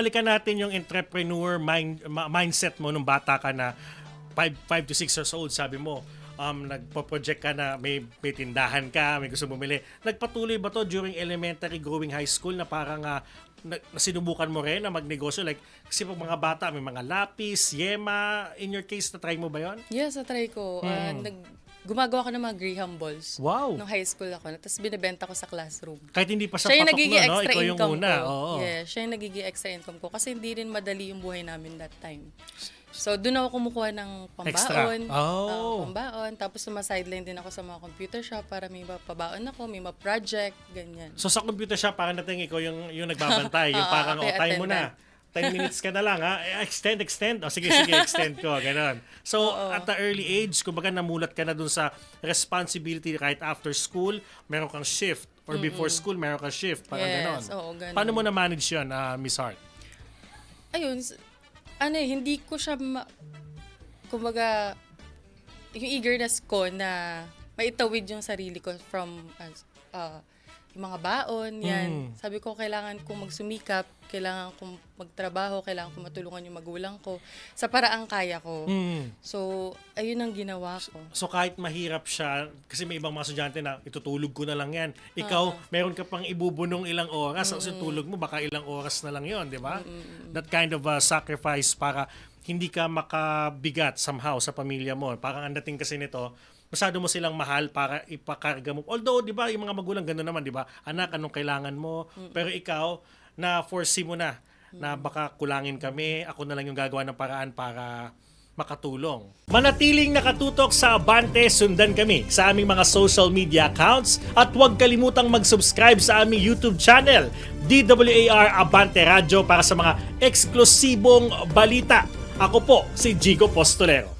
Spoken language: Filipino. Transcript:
balikan natin yung entrepreneur mindset mo nung bata ka na 5 to 6 years old, sabi mo. Nagpo-project ka na may tindahan ka, may gusto bumili. Nagpatuloy ba to during elementary, growing high school na parang sinubukan mo rin na magnegosyo? Like, kasi pag mga bata, may mga lapis, yema. In your case, na-try mo ba yon? Yes, na-try ko. Gumagawa ko ng mga Graham balls. Wow. Nung high school ako. Tapos binibenta ko sa classroom. Kahit hindi pa siya Siya yung patok nagiging no? extra Ikaw yung income una. ko. Oo. Yeah, siya yung nagiging extra income ko. Kasi hindi rin madali yung buhay namin that time. So, doon ako kumukuha ng pambaon. Extra. Oh. Pambaon. Tapos suma-sideline din ako sa mga computer shop para may pabaon ako, may project ganyan. So sa computer shop, parang natin ikaw yung nagbabantay. Yung parang, okay, time mo na. 10 minutes ka na lang, ha? Extend. O sige, extend ko. Ganon. So, at the early age, kumbaga namulat ka na dun sa responsibility right after school, meron kang shift. Or before school, meron kang shift. Parang ganon. Oo, ganon. Paano mo na-manage yun, Miss Hart? Ayun, hindi ko siya, kumbaga, yung eagerness ko na maitawid yung sarili ko from yung mga baon, yan. Sabi ko, kailangan kong magsumikap, kailangan kong magtrabaho, kailangan kong matulungan yung magulang ko sa paraang kaya ko. So, ayun ang ginawa ko. So kahit mahirap siya, kasi may ibang mga estudyante na itutulog ko na lang yan. Ikaw, meron ka pang ibubunong ilang oras. Kasi tulog mo, baka ilang oras na lang yon, di ba? That kind of sacrifice para hindi ka makabigat somehow sa pamilya mo. Parang ang dating kasi nito, masyado mo silang mahal para ipakarga mo. Although, di ba, yung mga magulang gano'n naman, di ba? Anak, anong kailangan mo? Pero ikaw, na-foresee mo na baka kulangin kami, ako na lang yung gagawa ng paraan para makatulong. Manatiling nakatutok sa Abante, sundan kami sa aming mga social media accounts at huwag kalimutang mag-subscribe sa aming YouTube channel, DWAR Abante Radio, para sa mga eksklusibong balita. Ako po si Jigo Postolero.